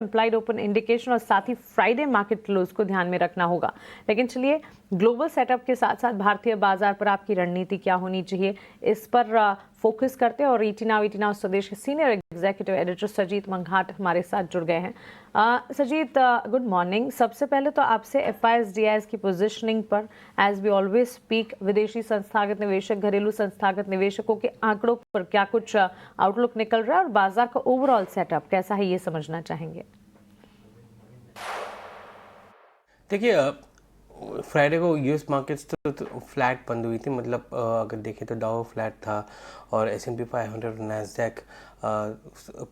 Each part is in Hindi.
इम्प्लाइड ओपन इंडिकेशन और साथ ही फ्राइडे मार्केट क्लोज को ध्यान में रखना होगा। लेकिन चलिए, ग्लोबल सेटअप के साथ साथ भारतीय बाजार पर आपकी रणनीति क्या होनी चाहिए, इस पर फोकस करते हैं। और ET Now स्वदेश के senior executive editor Sajeet Manghat हमारे साथ जुड़ गए हैं। Sajeet, good morning. सबसे पहले तो आपसे FIS-DIS की पोजीशनिंग पर, एज वी ऑलवेज स्पीक, विदेशी संस्थागत निवेशक, घरेलू संस्थागत निवेशकों के आंकड़ों पर क्या कुछ आउटलुक निकल रहा है और बाजार का ओवरऑल सेटअप कैसा है, ये समझना चाहेंगे। देखिए, फ्राइडे को यूएस मार्केट्स तो फ्लैट बंद हुई थी। मतलब अगर देखें तो डाउ फ्लैट था और S&P 500 और नैस्डैक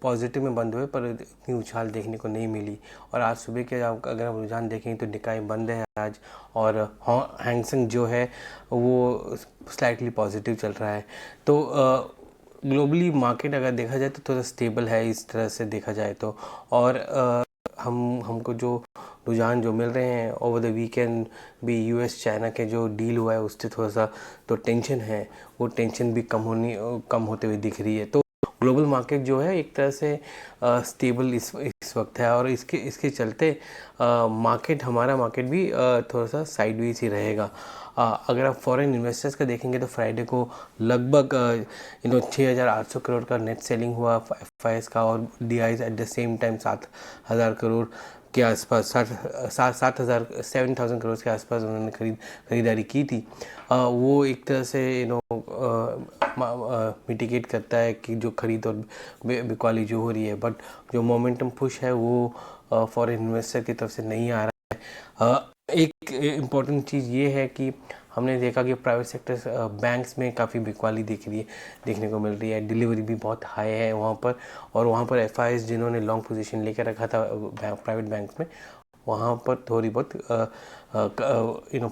पॉजिटिव में बंद हुए, पर इतनी उछाल देखने को नहीं मिली। और आज सुबह के अगर आप रुझान देखें तो निकाय बंद है आज, और हैंगसेंग जो है वो स्लाइटली पॉजिटिव चल रहा है। तो ग्लोबली मार्केट अगर देखा जाए तो थोड़ा स्टेबल है इस तरह से देखा जाए तो। और हमको जो रुझान जो मिल रहे हैं ओवर द वीकेंड भी, US चाइना के जो डील हुआ है उससे थोड़ा सा तो टेंशन है, वो टेंशन भी कम होते हुए दिख रही है। तो ग्लोबल मार्केट जो है एक तरह से स्टेबल इस वक्त है। और इसके चलते हमारा मार्केट भी थोड़ा सा साइडवेज ही रहेगा। अगर आप फॉरेन इन्वेस्टर्स का देखेंगे तो फ्राइडे को लगभग 6,800 करोड़ का नेट सेलिंग हुआ FIS का, और DIs at the same time 7,000 crore के आसपास, 7,000 करोड़ के आसपास उन्होंने खरीदारी की थी। वो एक तरह से मिटिगेट करता है कि जो खरीद और बिकवाली जो हो रही है, बट जो मोमेंटम पुश है वो फॉरेन इन्वेस्टर की तरफ से नहीं आ रहा है। एक इम्पॉर्टेंट चीज़ ये है कि हमने देखा कि प्राइवेट सेक्टर बैंक्स में काफ़ी बिकवाली देखने को मिल रही है। डिलीवरी भी बहुत हाई है वहाँ पर, और वहाँ पर FIs जिन्होंने लॉन्ग पोजीशन लेकर रखा था प्राइवेट बैंक्स में, वहाँ पर थोड़ी बहुत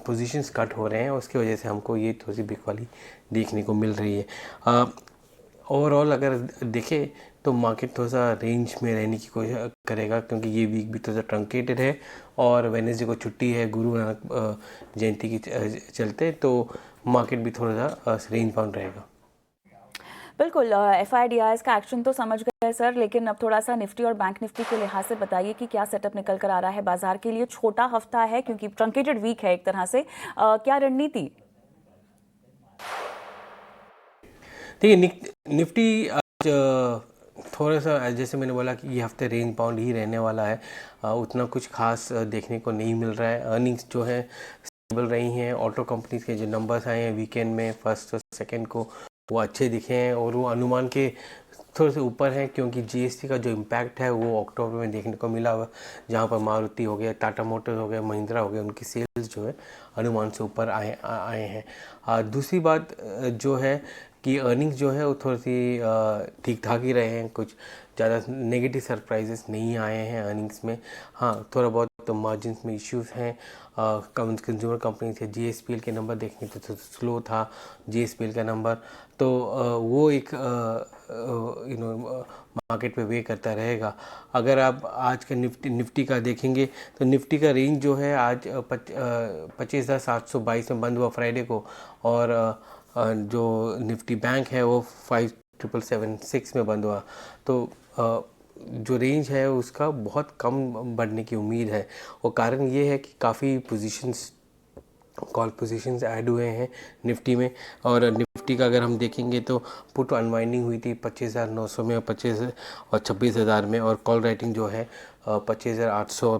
पोजीशंस कट हो रहे हैं। उसकी वजह से हमको ये थोड़ी सी बिकवाली देखने को मिल रही है। ओवरऑल अगर देखें तो मार्केट थोड़ा सा रेंज में रहने की कोशिश करेगा, क्योंकि ये वीक भी थोड़ा सा ट्रंकेटेड है और वेडनेसडे को छुट्टी है गुरु नानक जयंती की चलते, तो मार्केट भी थोड़ा सा रेंज बाउंड रहेगा। बिल्कुल, FIDIs का एक्शन तो समझ गए सर, लेकिन अब थोड़ा सा निफ्टी और बैंक निफ्टी के लिहाज से बताइए कि क्या सेटअप निकल कर आ रहा है बाजार के लिए। छोटा हफ्ता है क्योंकि ट्रंकेटेड वीक है एक तरह से, क्या रणनीति? देखिए, निफ्टी आज थोड़ा सा, जैसे मैंने बोला कि ये हफ्ते रेंज बाउंड ही रहने वाला है। उतना कुछ खास देखने को नहीं मिल रहा है। अर्निंग्स जो है स्टेबल रही हैं। ऑटो कंपनीज के जो नंबर्स आए हैं वीकेंड में, फर्स्ट और सेकंड को, वो अच्छे दिखे हैं और वो अनुमान के थोड़े से ऊपर है, क्योंकि GST का जो इम्पैक्ट है वो अक्टूबर में देखने को मिला हुआ, जहाँ पर मारुति हो गया, टाटा मोटर्स हो गया, महिंद्रा हो गया, उनकी सेल्स जो है अनुमान से ऊपर आए हैं। दूसरी बात जो है कि अर्निंग्स जो है वो थोड़ी सी ठीक ठाक ही रहे हैं, कुछ ज़्यादा नेगेटिव सरप्राइजेस नहीं आए हैं अर्निंग्स में। हाँ, थोड़ा बहुत तो मार्जिन्स में इश्यूज हैं। कंज्यूमर कंपनी थे, GSPL के नंबर देखने तो स्लो था GSPL का नंबर, तो वो एक मार्केट पे वे करता रहेगा। अगर आप आज का निफ्टी का देखेंगे तो निफ्टी का रेंज जो है आज 25,722 में बंद हुआ फ्राइडे को, और जो निफ्टी बैंक है वो 5,776 में बंद हुआ। तो जो रेंज है उसका बहुत कम बढ़ने की उम्मीद है। और कारण ये है कि काफ़ी पोजीशंस, कॉल पोजीशंस ऐड हुए हैं निफ्टी में। और निफ्टी का अगर हम देखेंगे तो पुट अनवाइंडिंग हुई थी 25,900 में और 26,000 में, और कॉल राइटिंग जो है 25,800 और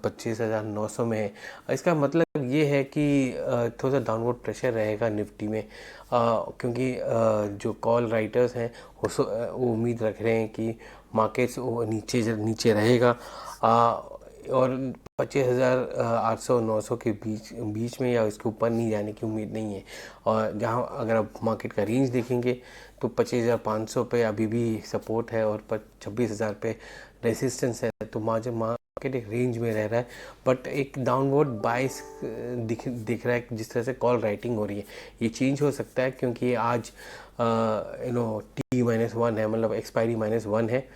25,900 में है। इसका मतलब ये है कि थोड़ा सा डाउनवर्ड प्रेशर रहेगा निफ्टी में, क्योंकि जो कॉल राइटर्स हैं वो उम्मीद रख रहे हैं कि मार्केट्स वो नीचे रहेगा, और 25,800 900 के बीच में या इसके ऊपर नहीं जाने की उम्मीद नहीं है। और जहां अगर आप मार्केट का रेंज देखेंगे तो 25,500 पे अभी भी सपोर्ट है और 26,000 पे रेसिस्टेंस है। तो मार्केट एक रेंज में रह रहा है, बट एक डाउनवर्ड बाइस दिख रहा है जिस तरह से कॉल राइटिंग हो रही है। ये चेंज हो सकता है क्योंकि आज T-1 है, मतलब एक्सपायरी -1 है।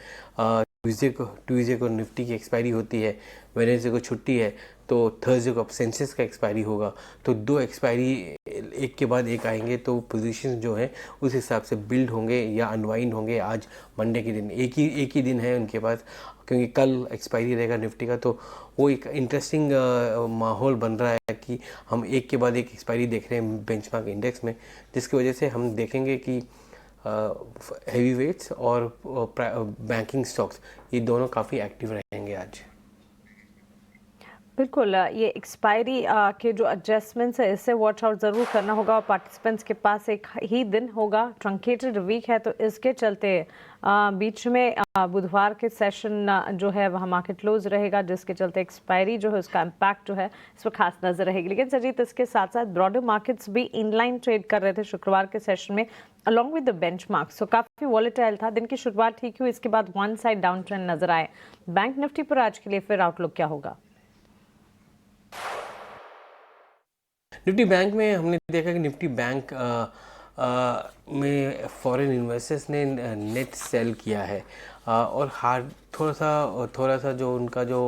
ट्यूजडे को निफ्टी की एक्सपायरी होती है, वेडनेसडे को छुट्टी है, तो थर्सडे को अब सेंसेस का एक्सपायरी होगा। तो दो एक्सपायरी एक के बाद एक आएंगे तो पोजीशन जो है उस हिसाब से बिल्ड होंगे या अनवाइंड होंगे। आज मंडे के दिन एक ही दिन है उनके पास, क्योंकि कल एक्सपायरी रहेगा निफ्टी का, तो वो एक इंटरेस्टिंग माहौल बन रहा है कि हम एक के बाद एक एक्सपायरी देख रहे हैं बेंचमार्क इंडेक्स में, जिसकी वजह से हम देखेंगे कि हेवी वेट्स और बैंकिंग स्टॉक्स ये दोनों काफ़ी एक्टिव रहेंगे आज। बिल्कुल, ये एक्सपायरी के जो एडजस्टमेंट्स है इससे वॉच आउट ज़रूर करना होगा और पार्टिसिपेंट्स के पास एक ही दिन होगा, ट्रंकेटेड वीक है, तो इसके चलते बीच में बुधवार के सेशन जो है वहाँ मार्केट क्लोज रहेगा, जिसके चलते एक्सपायरी जो है उसका इम्पैक्ट जो है इस पर खास नजर रहेगी। लेकिन सजीत, इसके साथ साथ ब्रॉडर मार्केट्स भी इनलाइन ट्रेड कर रहे थे शुक्रवार के सेशन में अलॉन्ग विद द बेंचमार्क, सो काफ़ी वॉलेटाइल था। दिन की शुरुआत ठीक हुई, इसके बाद वन साइड डाउन ट्रेंड नजर आए। बैंक निफ्टी पर आज के लिए फिर आउटलुक क्या होगा? निफ्टी बैंक में हमने देखा कि निफ्टी बैंक में फॉरेन इन्वेस्टर्स ने नेट सेल किया है और हार्ड थोड़ा सा जो उनका जो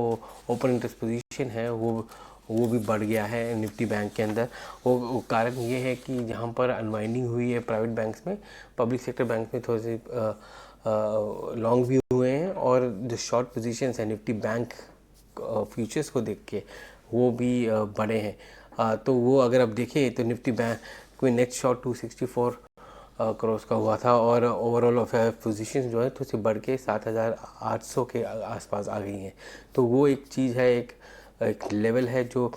ओपन इंटरेस्ट पोजीशन है वो भी बढ़ गया है निफ्टी बैंक के अंदर। वो कारण ये है कि जहाँ पर अनवाइंडिंग हुई है प्राइवेट बैंक्स में, पब्लिक सेक्टर बैंक में थोड़े से लॉन्ग भी हुए हैं और जो शॉर्ट पोजीशंस है निफ्टी बैंक फ्यूचर्स को देख के वो भी बड़े हैं। तो वो अगर आप देखें तो निफ्टी बैंक कोई नेट शॉर्ट 264 करोड़ का हुआ था और ओवरऑल पोजीशन जो है तो उससे बढ़ के 7,800 के आसपास आ गई हैं। तो वो एक चीज़ है, एक लेवल है जो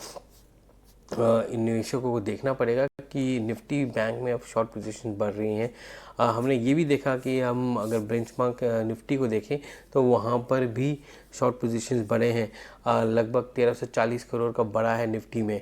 इन निवेशकों को देखना पड़ेगा कि निफ्टी बैंक में अब शॉर्ट पोजीशन बढ़ रही हैं। हमने ये भी देखा कि हम अगर बेंचमार्क निफ्टी को देखें तो वहाँ पर भी शॉर्ट पोजीशंस बढ़े हैं, लगभग 1340 करोड़ का बढ़ा है निफ्टी में,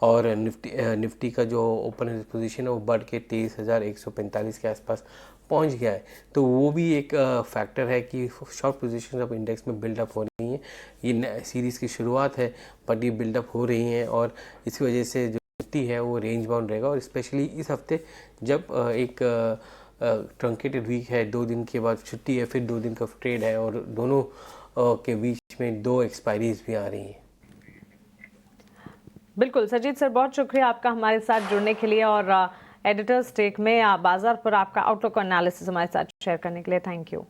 और निफ्टी का जो ओपन पोजीशन है वो बढ़ के 23,145 के आसपास पहुंच गया है। तो वो भी एक फैक्टर है कि शॉर्ट पोजीशन अब इंडेक्स में बिल्डअप हो रही हैं। ये सीरीज़ की शुरुआत है बट ये बिल्डअप हो रही हैं और इसी वजह से जो निफ्टी है वो रेंज बाउंड रहेगा। और स्पेशली इस हफ्ते जब एक ट्रंकेटेड वीक है, 2 दिन के बाद छुट्टी है, फिर 2 दिन का ट्रेड है और दोनों के बीच में 2 एक्सपायरीज भी आ रही हैं। बिल्कुल सजीत सर, बहुत शुक्रिया आपका हमारे साथ जुड़ने के लिए और एडिटर्स टेक में बाजार पर आपका आउटलुक एनालिसिस हमारे साथ शेयर करने के लिए। Thank you.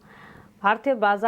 भारतीय बाजार